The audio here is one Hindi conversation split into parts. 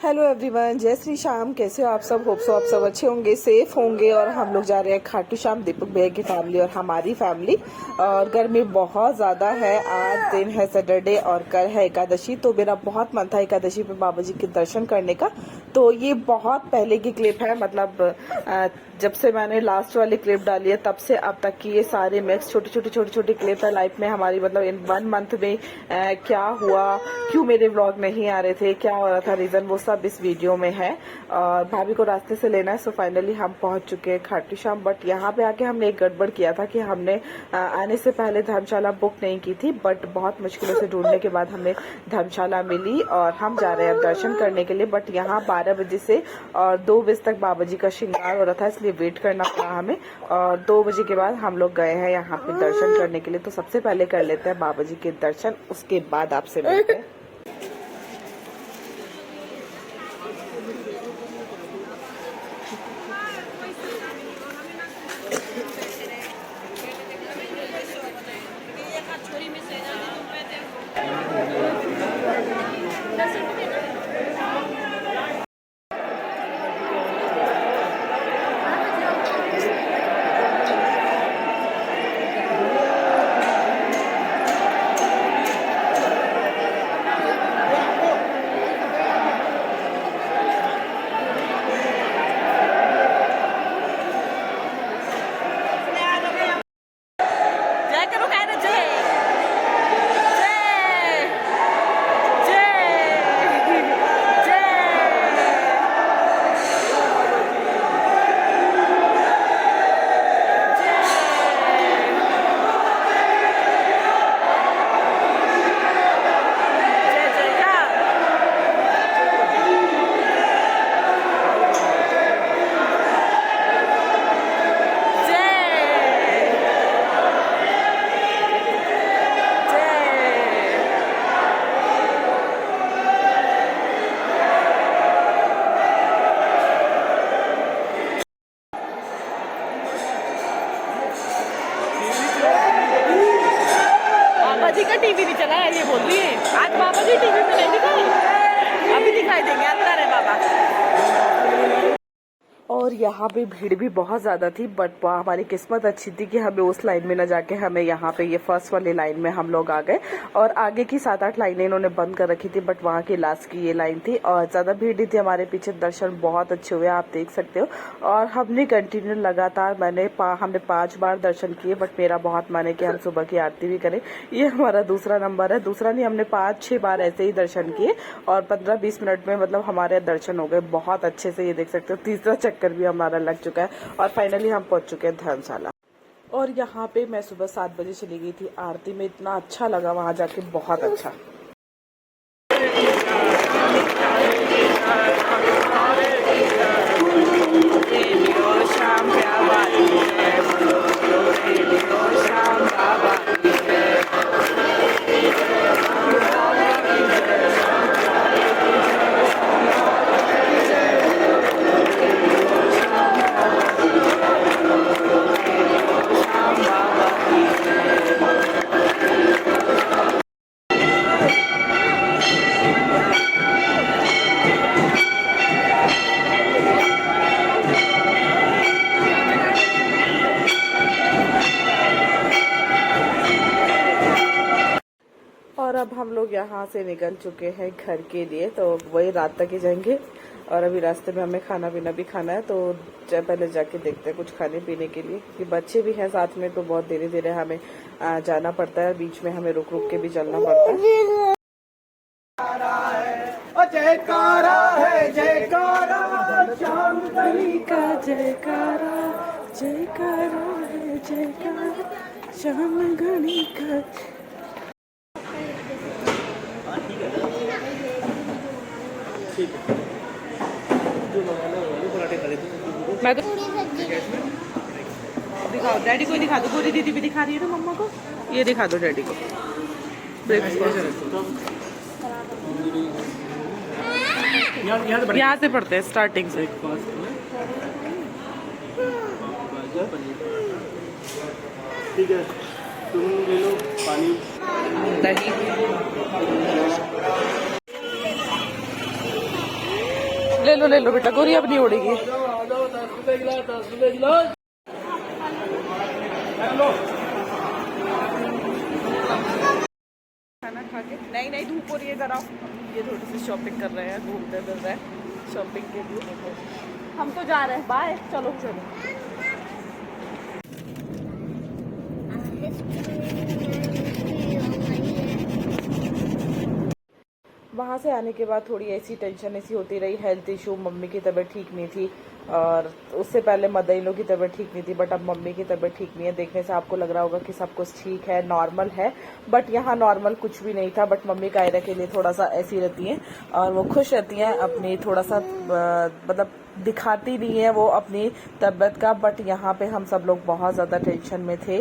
हेलो एवरीवन, जय श्री श्याम। कैसे हो आप सब? होप सो आप सब अच्छे होंगे, सेफ होंगे। और हम लोग जा रहे हैं खाटू श्याम, दीपक भैया की फैमिली और हमारी फैमिली। और गर्मी बहुत ज़्यादा है। आज दिन है सैटरडे और कल है एकादशी। तो मेरा बहुत मन था एकादशी पे बाबा जी के दर्शन करने का। तो ये बहुत पहले की क्लिप है, मतलब जब से मैंने लास्ट वाली क्लिप डाली है तब से अब तक की ये सारे मिक्स छोटी क्लिप है लाइफ में हमारी। मतलब इन 1 मंथ में क्या हुआ, क्यों मेरे व्लॉग नहीं आ रहे थे, क्या हो रहा था रीजन, वो सब इस वीडियो में है। और भाभी को रास्ते से लेना है। सो फाइनली हम पहुंच चुके हैं खाटू श्याम। बट यहाँ पे आके हमने एक गड़बड़ किया था कि हमने आने से पहले धर्मशाला बुक नहीं की थी। बट बहुत मुश्किलों से ढूंढने के बाद हमें धर्मशाला मिली और हम जा रहे हैं दर्शन करने के लिए। बट यहाँ 12 बजे से और 2 बजे तक बाबा जी का श्रृंगार हो रहा था, इसलिए वेट करना पड़ा हमें। और 2 बजे के बाद हम लोग गए हैं यहाँ पे दर्शन करने के लिए। तो सबसे पहले कर लेते हैं बाबा जी के दर्शन, उसके बाद आपसे मिलते हैं। जी का टीवी नहीं चला है, ये बोल रही है। आज बाबा जी टीवी में नहीं दिखाई, अभी दिखाई देंगे, अंदर है बाबा। और यहाँ पे भीड़ भी बहुत ज़्यादा थी। बट हमारी किस्मत अच्छी थी कि हमें उस लाइन में न जाके हमें यहाँ पे ये फर्स्ट वाली लाइन में हम लोग आ गए। और आगे की 7-8 लाइनें इन्होंने बंद कर रखी थी, बट वहाँ की लास्ट की ये लाइन थी और ज़्यादा भीड़ नहीं थी। हमारे पीछे दर्शन बहुत अच्छे हुए, आप देख सकते हो। और हमने कंटिन्यू लगातार हमने 5 बार दर्शन किए। बट मेरा बहुत मन है कि हम सुबह की आरती भी करें। ये हमारा दूसरा नंबर है, दूसरा नहीं, हमने 5-6 बार ऐसे ही दर्शन किए और 15-20 मिनट में मतलब हमारे दर्शन हो गए बहुत अच्छे से। ये देख सकते हो, तीसरा चक्कर भी हमारा लग चुका है और फाइनली हम पहुंच चुके हैं धर्मशाला। और यहाँ पे मैं सुबह 7 बजे चली गई थी आरती में, इतना अच्छा लगा वहां जाके, बहुत अच्छा। और अब हम लोग यहाँ से निकल चुके हैं घर के लिए। तो वही रात तक ही जाएंगे और अभी रास्ते में हमें खाना पीना भी खाना है। तो पहले जाके देखते हैं कुछ खाने पीने के लिए, कि बच्चे भी हैं साथ में तो बहुत धीरे धीरे हमें जाना पड़ता है, बीच में हमें रुक रुक के भी चलना पड़ता है। जयकारा है, जयकारा श्याम गणी का, जयकारा जयकारा है, जयकारा श्याम गणी का। मैं तो दिखाओ, डैडी को दिखा दो। पूरी दीदी भी दिखा रही है ना मम्मा को, ये दिखा दो डैडी को। यहाँ से पढ़ते हैं स्टार्टिंग से। ठीक है, तुम ले लो पानी। दही ले लो बेटा, गोरी अब नहीं उड़ेगी। खाना खा के नहीं धूप हो रही है जरा, ये थोड़ी सी शॉपिंग कर रहे हैं, घूमते फिर रहे हैं शॉपिंग के लिए। हम तो जा रहे हैं, बाय, चलो चलो। वहाँ से आने के बाद थोड़ी ऐसी टेंशन ऐसी होती रही, हेल्थ इशू, मम्मी की तबीयत ठीक नहीं थी और उससे पहले मदर इन लॉ की तबीयत ठीक नहीं थी, बट अब मम्मी की तबीयत ठीक नहीं है। देखने से आपको लग रहा होगा कि सब कुछ ठीक है, नॉर्मल है, बट यहाँ नॉर्मल कुछ भी नहीं था। बट मम्मी कायरा के लिए थोड़ा सा ऐसी रहती हैं और वो खुश रहती हैं अपनी, थोड़ा सा मतलब दिखाती नहीं है वो अपनी तबीयत का। बट यहाँ पे हम सब लोग बहुत ज़्यादा टेंशन में थे,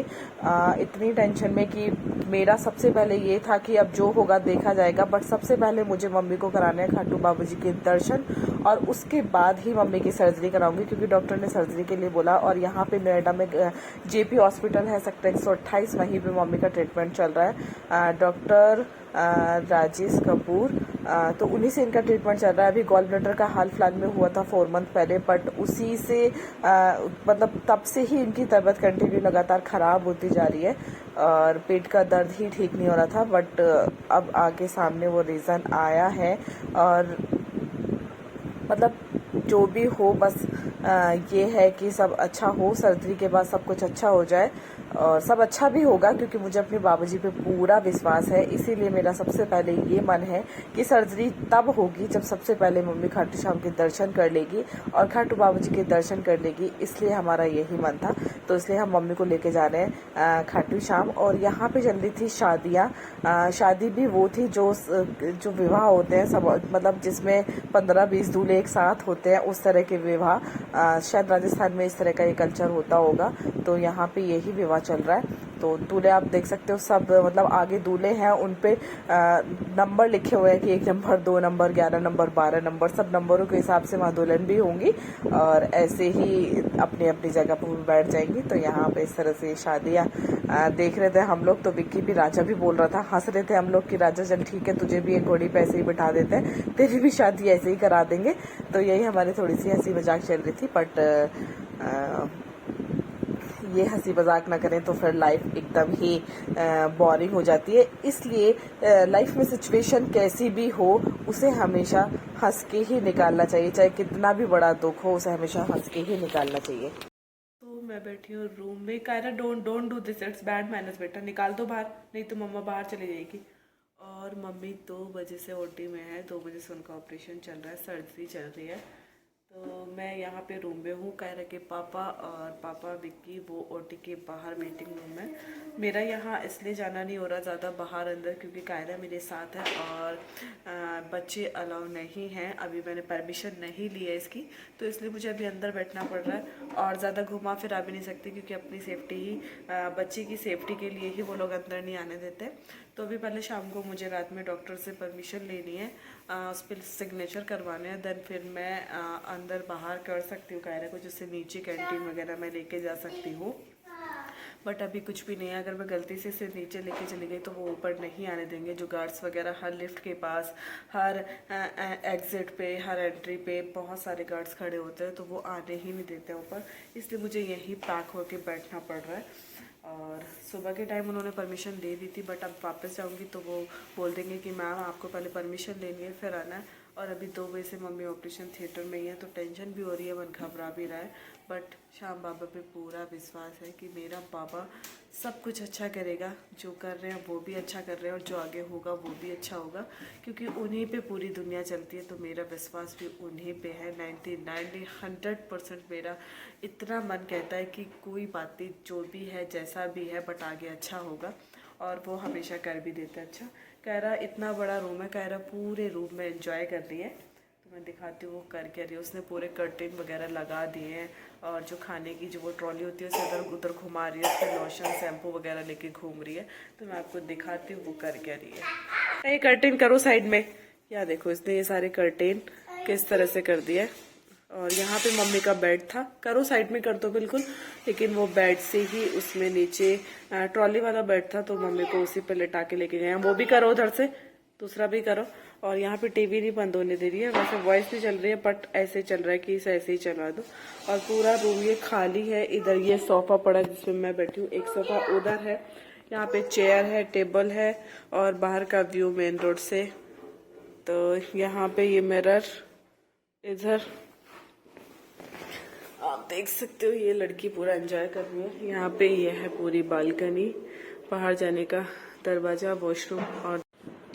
इतनी टेंशन में कि मेरा सबसे पहले ये था कि अब जो होगा देखा जाएगा, बट सबसे पहले मुझे मम्मी को कराने हैं खाटू बाबा जी के दर्शन और उसके बाद ही मम्मी की सर्जरी कराऊंगी, क्योंकि डॉक्टर ने सर्जरी के लिए बोला। और यहाँ पे नोएडा में जेपी हॉस्पिटल है सेक्टर 128, वहीं पे मम्मी का ट्रीटमेंट चल रहा है। डॉक्टर राजेश कपूर, तो उन्हीं से इनका ट्रीटमेंट चल रहा है। अभी गॉल ब्लैडर का हाल फिलहाल में हुआ था 4 मंथ पहले, बट उसी से मतलब तब से ही इनकी तबीयत कंटिन्यू लगातार ख़राब होती जा रही है और पेट का दर्द ही ठीक नहीं हो रहा था। बट अब आगे सामने वो रीज़न आया है और मतलब जो भी हो, बस ये है कि सब अच्छा हो, सर्जरी के बाद सब कुछ अच्छा हो जाए और सब अच्छा भी होगा, क्योंकि मुझे अपने बाबूजी पे पूरा विश्वास है। इसीलिए मेरा सबसे पहले ये मन है कि सर्जरी तब होगी जब सबसे पहले मम्मी खाटू श्याम के दर्शन कर लेगी और खाटू बाबूजी के दर्शन कर लेगी, इसलिए हमारा यही मन था। तो इसलिए हम मम्मी को लेके जा रहे हैं खाटू श्याम। और यहाँ पे चल रही थी शादियाँ, शादी भी वो थी जो विवाह होते हैं सब, मतलब जिसमें 15-20 दूल्हे एक साथ होते हैं, उस तरह के विवाह। शायद राजस्थान में इस तरह का ये कल्चर होता होगा, तो यहाँ पे यही विवाह चल रहा है। तो दूल्हे आप देख सकते हो सब, मतलब आगे दूल्हे हैं उन पे नंबर लिखे हुए हैं कि 1 नंबर, 2 नंबर, 11 नंबर, 12 नंबर, सब नंबरों के हिसाब से वहाँ दुल्हन भी होंगी और ऐसे ही अपनी अपनी जगह पर बैठ जाएंगी। तो यहाँ पे इस तरह से शादियाँ देख रहे थे हम लोग। तो विक्की भी, राजा भी बोल रहा था, हंस रहे थे हम लोग कि राजा चल ठीक है, तुझे भी एक घोड़ी पे ऐसे ही बिठा देते हैं, तेरी भी शादी ऐसे ही करा देंगे। तो यही हमारी थोड़ी सी हंसी मजाक चल रही थी। बट ये हंसी मजाक ना करें तो फिर लाइफ एकदम ही बोरिंग हो जाती है। इसलिए लाइफ में सिचुएशन कैसी भी हो, उसे हमेशा हंस के ही निकालना चाहिए, चाहे कितना भी बड़ा दुख हो, उसे हमेशा हंस के ही निकालना चाहिए। तो मैं बैठी हूँ रूम में। Kaira don't do this, it's bad manners बेटा, निकाल दो बाहर, नहीं तो मम्मा बाहर चली जाएगी। और मम्मी 2 बजे से ओटी में है, 2 बजे से उनका ऑपरेशन चल रहा है, सर्जरी चल रही है। तो मैं यहाँ पे रूम में हूँ। कायरा के पापा और पापा विक्की वो ओटी के बाहर मीटिंग रूम में। मेरा यहाँ इसलिए जाना नहीं हो रहा ज़्यादा बाहर अंदर, क्योंकि कायरा मेरे साथ है और बच्चे अलाउ नहीं हैं। अभी मैंने परमिशन नहीं ली है इसकी, तो इसलिए मुझे अभी अंदर बैठना पड़ रहा है और ज़्यादा घुमा फिरा भी नहीं सकती, क्योंकि अपनी सेफ्टी ही, बच्चे की सेफ्टी के लिए ही वो लोग अंदर नहीं आने देते। तो अभी पहले शाम को मुझे रात में डॉक्टर से परमिशन लेनी है, उस पर सिग्नेचर करवाने हैं, देन फिर मैं अंदर बाहर कर सकती हूँ कायरा को, जिससे नीचे कैंटीन वगैरह मैं लेके जा सकती हूँ। बट अभी कुछ भी नहीं है। अगर मैं गलती से इसे नीचे लेके चली गई तो वो ऊपर नहीं आने देंगे। जो गार्ड्स वगैरह हर लिफ्ट के पास, हर एग्जिट पे, हर एंट्री पे बहुत सारे गार्ड्स खड़े होते हैं, तो वो आने ही नहीं देते ऊपर, इसलिए मुझे यहीं पैक होके बैठना पड़ रहा है। और सुबह के टाइम उन्होंने परमिशन दे दी थी, बट अब वापस जाऊंगी तो वो बोल देंगे कि मैम आपको पहले परमिशन लेनी है फिर आना है। और अभी 2 बजे से मम्मी ऑपरेशन थिएटर में ही है, तो टेंशन भी हो रही है, मन घबरा भी रहा है। बट श्याम बाबा पे पूरा विश्वास है कि मेरा बाबा सब कुछ अच्छा करेगा, जो कर रहे हैं वो भी अच्छा कर रहे हैं और जो आगे होगा वो भी अच्छा होगा, क्योंकि उन्हीं पे पूरी दुनिया चलती है। तो मेरा विश्वास भी उन्हीं पे है 99 100%। मेरा इतना मन कहता है कि कोई बात नहीं, जो भी है जैसा भी है, बट आगे अच्छा होगा, और वो हमेशा कर भी देते हैं अच्छा। कायरा इतना बड़ा रूम है, कायरा पूरे रूम में एंजॉय कर रही है, तो मैं दिखाती हूँ वो कर क्या रही है। उसने पूरे कर्टेन वगैरह लगा दिए हैं और जो खाने की जो वो ट्रॉली होती है उसे इधर उधर घुमा रही है, उसके लोशन शैम्पू वगैरह लेके घूम रही है। तो मैं आपको दिखाती हूँ वो कर क्या रही है। ये कर्टेन करो साइड में, या देखो इसने ये सारे कर्टेन किस तरह से कर दिया है। और यहाँ पे मम्मी का बेड था, करो साइड में कर दो बिल्कुल, लेकिन वो बेड से ही उसमें नीचे ट्रॉली वाला बेड था, तो मम्मी को उसी पे लेटा के लेके गए हैं। वो भी करो उधर से, दूसरा भी करो। और यहाँ पे टीवी नहीं बंद होने दे रही है, वैसे वॉइस भी चल रही है बट ऐसे चल रहा है कि इसे ऐसे ही चला दो। और पूरा रूम ये खाली है। इधर ये सोफा पड़ा है जिसमें मैं बैठी हूँ, एक सोफा उधर है, यहाँ पे चेयर है, टेबल है और बाहर का व्यू मेन रोड से। तो यहाँ पे ये मिरर, इधर आप देख सकते हो ये लड़की पूरा एंजॉय कर रही है। यहाँ पे ये है पूरी बालकनी, बाहर जाने का दरवाजा, वॉशरूम। और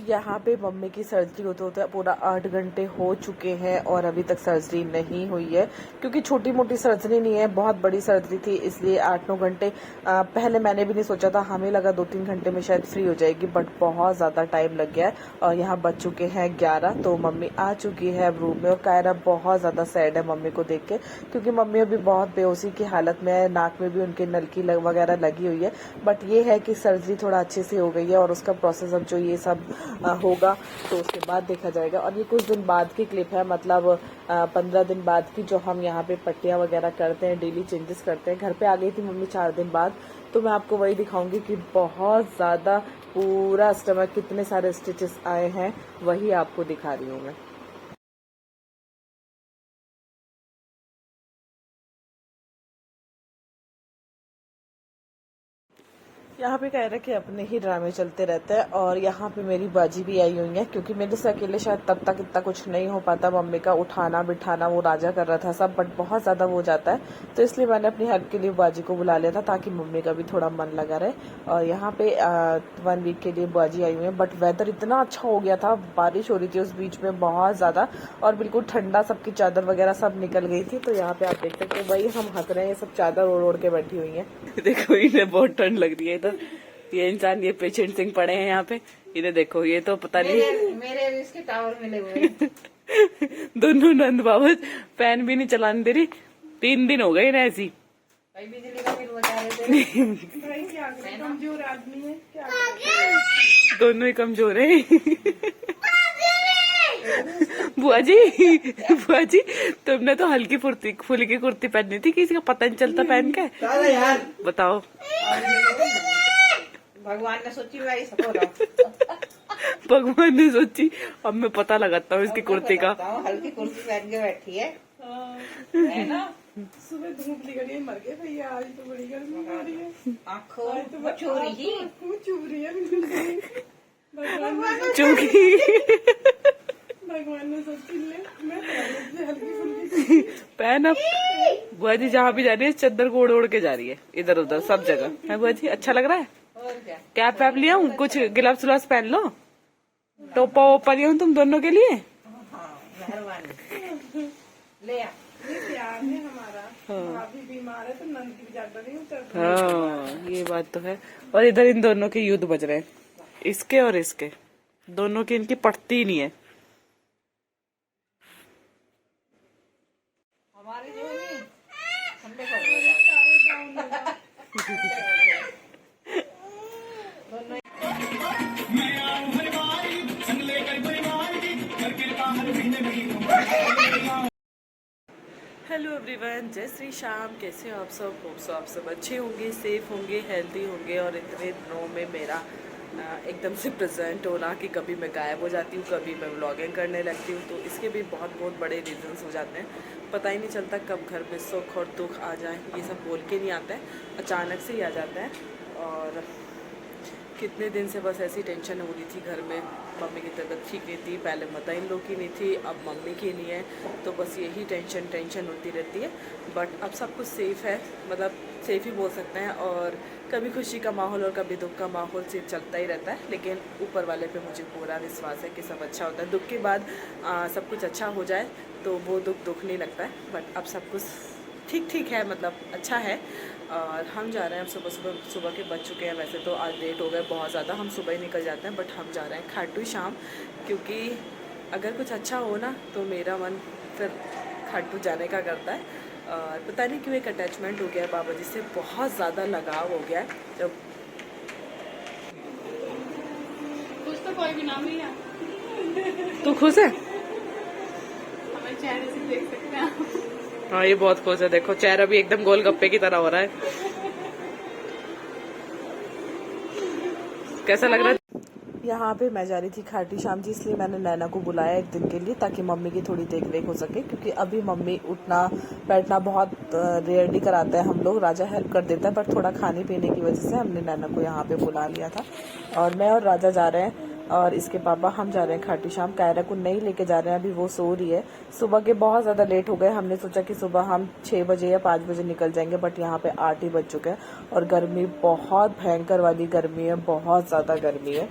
यहाँ पे मम्मी की सर्जरी होते होते पूरा 8 घंटे हो चुके हैं और अभी तक सर्जरी नहीं हुई है, क्योंकि छोटी मोटी सर्जरी नहीं है, बहुत बड़ी सर्जरी थी, इसलिए 8-9 घंटे पहले मैंने भी नहीं सोचा था, हमें लगा 2-3 घंटे में शायद फ्री हो जाएगी, बट बहुत ज़्यादा टाइम लग गया है। और यहाँ बज चुके हैं 11, तो मम्मी आ चुकी है अब रूम में। और कायरा बहुत ज़्यादा सैड है मम्मी को देख के, क्योंकि मम्मी अभी बहुत बेहोशी की हालत में है, नाक में भी उनके नलकी वगैरह लगी हुई है। बट ये है कि सर्जरी थोड़ा अच्छे से हो गई है और उसका प्रोसेस अब जो ये सब होगा तो उसके बाद देखा जाएगा। और ये कुछ दिन बाद की क्लिप है, मतलब 15 दिन बाद की, जो हम यहाँ पे पट्टियाँ वगैरह करते हैं, डेली चेंजेस करते हैं। घर पे आ गई थी मम्मी 4 दिन बाद, तो मैं आपको वही दिखाऊंगी कि बहुत ज़्यादा पूरा स्टमक कितने सारे स्टिचेस आए हैं, वही आपको दिखा रही हूँ मैं। यहाँ पे कह रहे कि अपने ही ड्रामे चलते रहते हैं। और यहाँ पे मेरी बाजी भी आई हुई है, क्योंकि मेरे से अकेले शायद तब तक इतना कुछ नहीं हो पाता, मम्मी का उठाना बिठाना वो राजा कर रहा था सब, बट बहुत ज़्यादा वो जाता है, तो इसलिए मैंने अपनी हेल्प के लिए बाजी को बुला लिया था, ताकि मम्मी का भी थोड़ा मन लगा रहे। और यहाँ पे 1 वीक के लिए बाजी आई हुई है, बट वेदर इतना अच्छा हो गया था, बारिश हो रही थी उस बीच में बहुत ज़्यादा, और बिल्कुल ठंडा, सबकी चादर वगैरह सब निकल गई थी। तो यहाँ पे आप देख सकते हो, भाई हम हंस रहे हैं, ये सब चादर ओढ़ ओढ़ के बैठी हुई है। देखो इन्हें बहुत ठंड लग रही है। ये इंसान, ये पेशेंट सिंह पड़े हैं यहाँ पे, इन्हें देखो, ये तो पता नहीं मेरे भी इसके टावर मिले हुए हैं। दोनों नंद बाबा फैन भी नहीं चलाने दे रही, 3 दिन हो गए इन्हें ऐसी। भाई बिजली का बिल बचा रहे थे। कमजोर आदमी है क्या, दोनों ही कमजोर है। बुआ जी तुमने तो हल्की फुल्की कुर्ती पहनी थी, किसी का पता नहीं चलता पहन के, बताओ। भगवान ने सोची भाई सपोर्ट, भगवान ने सोची, अब मैं पता लगाता हूँ इसकी कुर्ती का। हल्की कुर्ती पहन के बैठी है ना। सुबह धूप निकली है, मर गए भैया, आज तो बड़ी गर्मी हो रही है, आँखों में छू रही है भगवान ने सोची ले मैं हल्की फुल्की पहन। अब बुआ जी जहाँ भी जा रही है चद्दर को ओढ़ ओढ़ के जा रही है, इधर उधर सब जगह है। बुआ जी अच्छा लग रहा है, और क्या। कैप वैप लिया हूँ, कुछ गिलास विलास पहन लो, टोपा वोपा लिया हूँ तुम दोनों के लिए। हाँ मेहरबानी, ले आ। प्यार है हमारा, भाभी बीमार है तो नंद की ज्यादा नहीं उतरती। हाँ ये बात तो है। और इधर इन दोनों के युद्ध बज रहे हैं, इसके और इसके, दोनों की इनकी पटती ही नहीं है। हमारी जो है ठंडे पड़ गए। हेलो एवरीवन, जय श्री श्याम। कैसे हो आप सब? होप सो आप सब अच्छे होंगे, सेफ होंगे, हेल्दी होंगे। और इतने दिनों में मेरा एकदम से प्रेजेंट होना, कि कभी मैं गायब हो जाती हूँ, कभी मैं व्लॉगिंग करने लगती हूँ, तो इसके भी बहुत बड़े रीजंस हो जाते हैं। पता ही नहीं चलता कब घर में सुख और दुख आ जाए, ये सब बोल के नहीं आता है, अचानक से ही आ जाता है। और कितने दिन से बस ऐसी टेंशन हो रही थी घर में, मम्मी की तबीयत ठीक नहीं थी, पहले मता इन लोग की नहीं थी, अब मम्मी की नहीं है, तो बस यही टेंशन होती रहती है। बट अब सब कुछ सेफ़ है, मतलब सेफ़ ही बोल सकते हैं। और कभी खुशी का माहौल और कभी दुख का माहौल से चलता ही रहता है, लेकिन ऊपर वाले पे मुझे पूरा विश्वास है कि सब अच्छा होता है। दुख के बाद सब कुछ अच्छा हो जाए तो वो दुख नहीं लगता है। बट अब सब कुछ ठीक है, मतलब अच्छा है। और हम जा रहे हैं, अब सुबह के बज चुके हैं, वैसे तो आज लेट हो गए बहुत ज़्यादा, हम सुबह ही निकल जाते हैं, बट हम जा रहे हैं खाटू श्याम, क्योंकि अगर कुछ अच्छा हो ना तो मेरा मन फिर खाटू जाने का करता है। और पता नहीं क्यों एक अटैचमेंट हो गया है बाबा जी से, बहुत ज़्यादा लगाव हो गया है। जब कुछ तो कोई भी नाम नहीं है। तू खुश है? हमारे चेहरे से देख सकते हैं। हाँ ये बहुत खुश है, देखो चेहरा भी एकदम गोलगप्पे की तरह हो रहा है। कैसा लग रहा है? यहाँ पे मैं जा रही थी खाटू श्याम जी, इसलिए मैंने नैना को बुलाया एक दिन के लिए ताकि मम्मी की थोड़ी देख रेख हो सके, क्योंकि अभी मम्मी उठना बैठना बहुत रेयरली कराता है हम लोग। राजा हेल्प कर देता है पर थोड़ा खाने पीने की वजह से हमने नैना को यहाँ पे बुला लिया था। और मैं और राजा जा रहे हैं और इसके पापा हम जा रहे हैं खाटू श्याम। कायरा को नहीं लेके जा रहे हैं, अभी वो सो रही है। सुबह के बहुत ज़्यादा लेट हो गए, हमने सोचा कि सुबह हम 6 बजे या 5 बजे निकल जाएंगे, बट यहाँ पे 8 ही बज चुके हैं और गर्मी बहुत भयंकर वाली गर्मी है, बहुत ज़्यादा गर्मी है।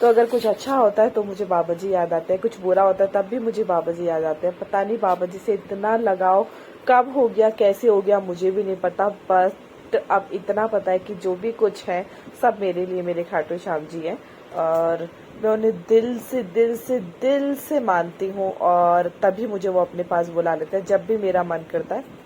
तो अगर कुछ अच्छा होता है तो मुझे बाबा जी याद आते हैं, कुछ बुरा होता है तब भी मुझे बाबा जी याद आते हैं। पता नहीं बाबा जी से इतना लगाव कब हो गया, कैसे हो गया, मुझे भी नहीं पता। बस अब इतना पता है कि जो भी कुछ है सब मेरे लिए मेरे खाटू श्याम जी हैं और मैं उन्हें दिल से मानती हूँ और तभी मुझे वो अपने पास बुला लेते हैं। जब भी मेरा मन करता है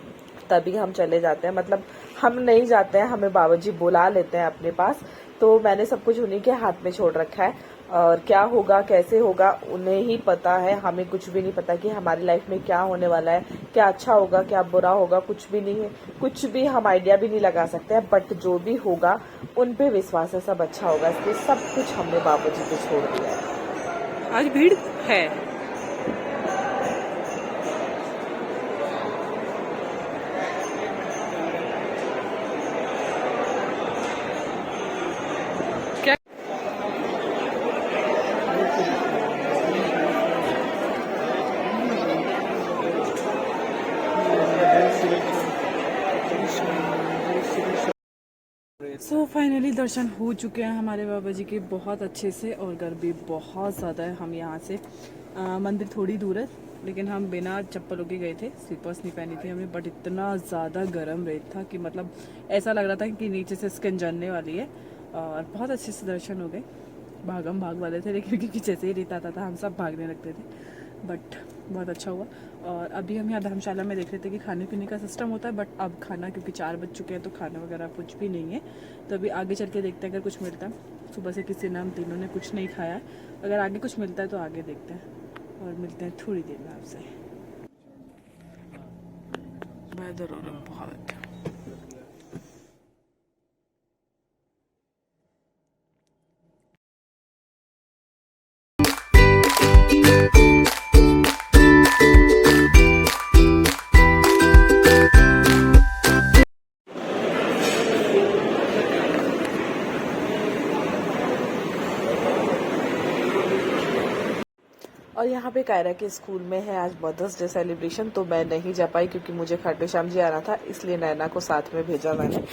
तभी हम चले जाते हैं, मतलब हम नहीं जाते हैं, हमें बाबा जी बुला लेते हैं अपने पास। तो मैंने सब कुछ उन्हीं के हाथ में छोड़ रखा है और क्या होगा कैसे होगा उन्हें ही पता है, हमें कुछ भी नहीं पता कि हमारी लाइफ में क्या होने वाला है, क्या अच्छा होगा क्या बुरा होगा, कुछ भी नहीं है, कुछ भी हम आइडिया भी नहीं लगा सकते हैं। बट जो भी होगा उन पे विश्वास है, सब अच्छा होगा, इसलिए सब कुछ हमने बाबा जी पे छोड़ दिया है। आज भीड़ है। फाइनली दर्शन हो चुके हैं हमारे बाबा जी के बहुत अच्छे से और गर्मी बहुत ज़्यादा है। हम यहाँ से मंदिर थोड़ी दूर है लेकिन हम बिना चप्पलों के गए थे, स्लीपर्स नहीं पहनी थी हमने, बट इतना ज़्यादा गर्म रेत था कि मतलब ऐसा लग रहा था कि नीचे से स्किन जलने वाली है। और बहुत अच्छे से दर्शन हो गए, भागम भाग वाले थे लेकिन क्योंकि जैसे ही रेत आता था हम सब भागने लगते थे, बट बहुत अच्छा हुआ। और अभी हम यहाँ धर्मशाला में देख रहे थे कि खाने पीने का सिस्टम होता है, बट अब खाना क्योंकि 4 बज चुके हैं तो खाना वगैरह कुछ भी नहीं है। तो अभी आगे चल के देखते हैं अगर कुछ मिलता है। सुबह से किसी ने हम तीनों ने कुछ नहीं खाया है, अगर आगे कुछ मिलता है तो आगे देखते हैं और मिलते हैं थोड़ी देर में आपसे। वेदर हो रहा बहुत और यहाँ पे कायरा के स्कूल में है आज मदर्स डे सेलिब्रेशन, तो मैं नहीं जा पाई क्योंकि मुझे खाटू श्याम जी आना था, इसलिए नैना को साथ में भेजा मैंने।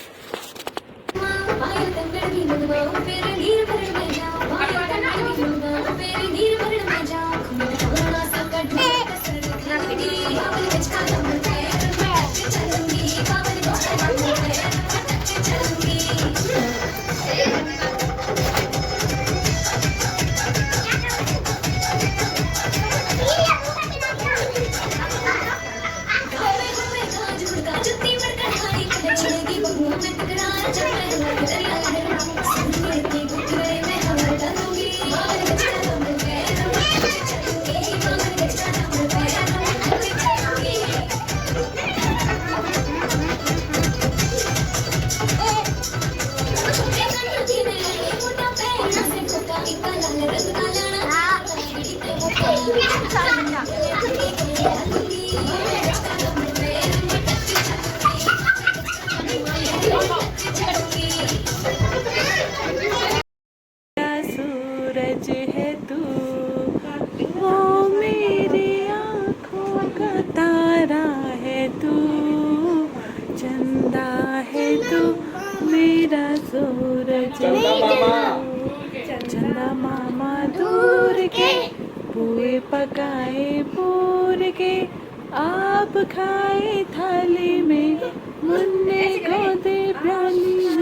सूरज है तू, वो मेरी आँखों का तारा है तू, चंदा है तू मेरा सूरज, चंदा मामा दूर के, पुए पकाए पूर के, आप खाए थाली में, मुन्ने को दे प्याली।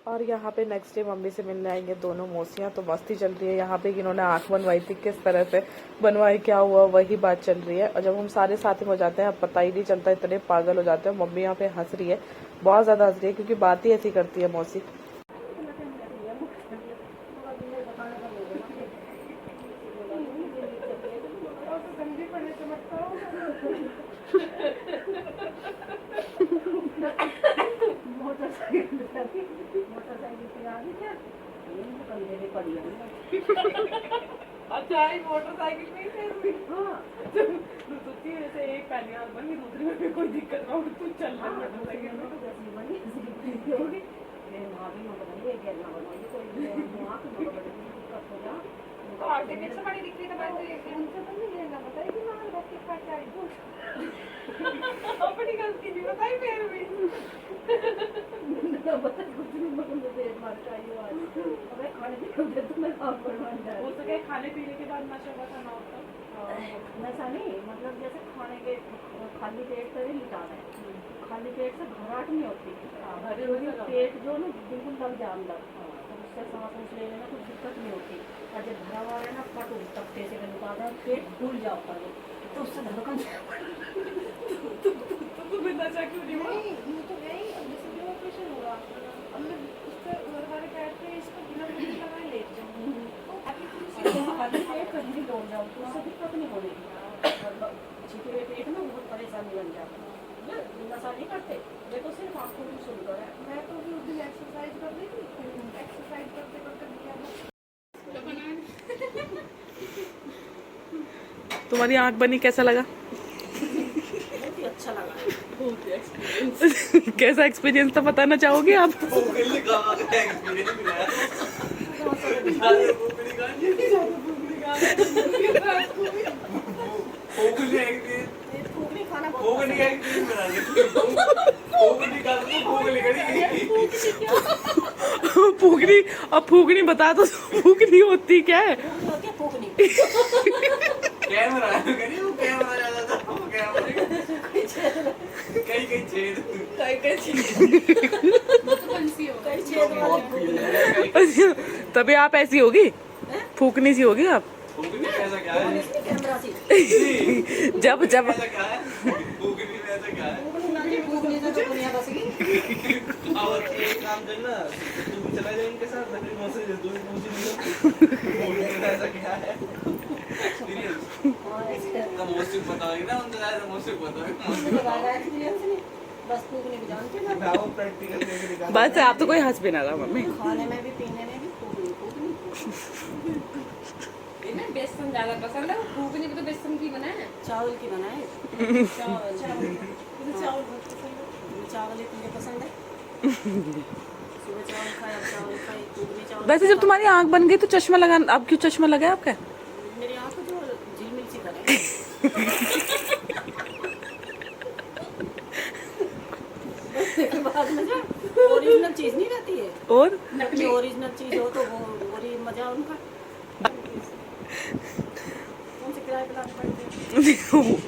और यहाँ पे नेक्स्ट डे मम्मी से मिलने आएंगे दोनों मौसियाँ, तो मस्ती चल रही है यहाँ पे कि इन्होंने आँख बनवाई थी, किस तरह से बनवाई, क्या हुआ, वही बात चल रही है। और जब हम सारे साथ में हो जाते हैं अब पता ही नहीं चलता, इतने पागल हो जाते हैं। मम्मी यहाँ पे हंस रही है, बहुत ज़्यादा हंस रही है क्योंकि बात ही ऐसी करती है मौसी। अच्छा आई मोटरसाइकिल में ही थे। हाँ तो सोचती है जैसे एक पहले आग बनी दूसरी में भी कोई दिक्कत ना हो तू चल रहा मोटरसाइकिल में तो आगे पीछे बड़ी दिख रही अपनी गलती नहीं बताई फिर भी हो सके खाने पीने के बाद नशा वशा ना होता ऐसा नहीं, मतलब जैसे खाने के खाली पेट से ही लिटाना है, खाली पेट से घबराहट नहीं होती, पेट जो ना बिल्कुल लग जाए अंदर, तो उससे सांस ऊँच लेने में कुछ दिक्कत नहीं होती। और जब भरा हुआ है ना फट तख्ते से निकालना पेट फूल जाओ पर तो उससे धड़कन तो तुम्हें नशा क्यों नहीं हुआ? तो यही जैसे जो ऑपरेशन हुआ अब मैं उस पर ऊपर वाले पैर पे इसको बिना मुझे लगाए लेट जाऊँ खाली पेट कहीं भी दौड़ जाऊँ तो उससे दिक्कत नहीं होगी। छिपे हुए पेट में बहुत परेशानी बन जाती है, नशा नहीं करते देखो सिर्फ आपको भी शुरू करें। मैं तो भी उस दिन एक्सरसाइज कर रही थी, एक्सरसाइज करते करते दिया तुम्हारी आंख बनी कैसा लगा? बहुत ही अच्छा लगा। कैसा एक्सपीरियंस था बताना चाहोगे आप? फूकनी अब फूकनी बता दो फूकनी होती क्या है? कैमरा कई छेद तभी आप ऐसी होगी फूकनी सी होगी आप ऐसा क्या है? जब जब ऐसा क्या है? फूकनी में ऐसा क्या है? और एक काम करना तू भी चला जाए इनके साथ नकली मौसी तू भी पूछ नहीं ऐसा क्या है? तो मौसी बताओगी ना उनसे ऐसा मौसी बताओगी बस फूकने भी जानते हैं ना। वो प्रैक्टिकल करके दिखा बस आप तो कोई हंस भी ना रहा मम्मी खाने में भी पीने में भी फूकनी इन्हें बेसन ज्यादा पसंद है, फूकनी भी तो बेसन की बनाए हैं। चावल की बनाए चावल इतने पसंद है। सुबह चावल खाए अब चावल खाए फूकनी चावल। वैसे जब तुम्हारी आंख बन गई तो चश्मा लगा अब क्यों चश्मा लगाया आपका? मेरी आँख जो झिलमिल सी करे बाद में जो ओरिजिनल चीज नहीं रहती है और नकली ओरिजिनल चीज हो तो वो वही मजा उनका। कौन से किराए पे लाना पड़ते हैं,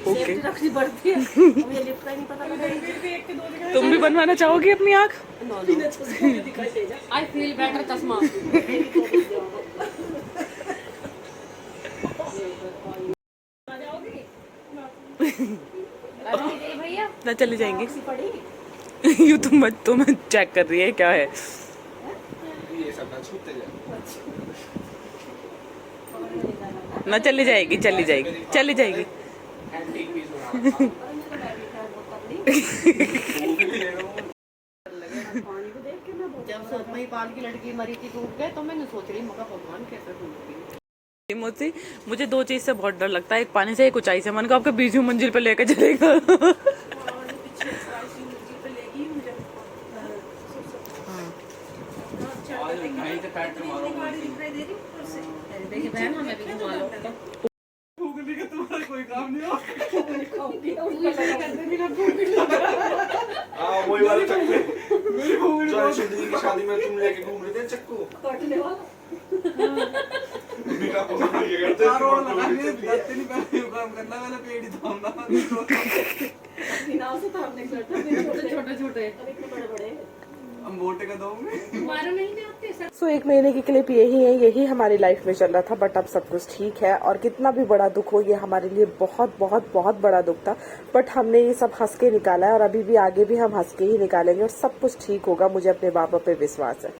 ओके सेफ्टी रखनी पड़ती है। अब ये लिफ्ट का ही नहीं पता लगा। तुम भी बनवाना चाहोगी अपनी आंख? आई फील बेटर चश्मा। भैया ना चले जाएंगे पड़ी यूँ तुम चेक कर रही है क्या है? ये सब ना छूते जाए ना चली जाएगी चली जाएगी चली जाएगी एंटीक पीस बना पानी को देख के मैं बहुत जब सतमई पाल की लड़की मरी थी टूट गए तो मैंने सोच रही मगर भगवान कैसे टूट गई। मुझसे मुझे दो चीज से बहुत डर लगता है, एक पानी से एक ऊंचाई से। मन को आपके 20वीं मंजिल पे लेकर चलेगा। नहीं तो पैट मारो देखिए बहन हमें भी घुमा लो। फूकनी का तुम्हारा कोई काम नहीं हो। हाँ वही वाले चक्कू मेरी फूकनी जो शुद्धि की शादी में तुम लेके घूम रहे थे चक्कू काटने वाला बिना पकड़ के करते रोड लगा के दत्ते नहीं पहले काम करना वाला पेड़ ही थामना नाव से तो हमने करता छोटे छोटे इतने बड़े बड़े हम मोटे का दोगे तुम्हारा नहीं आते सर। सो 1 महीने की क्लिप यही है, यही हमारी लाइफ में चल रहा था। बट अब सब कुछ ठीक है और कितना भी बड़ा दुख हो, ये हमारे लिए बहुत बहुत बहुत बड़ा दुख था। बट हमने ये सब हंस के निकाला है और अभी भी आगे भी हम हंस के ही निकालेंगे और सब कुछ ठीक होगा। मुझे अपने बाबा पे विश्वास है।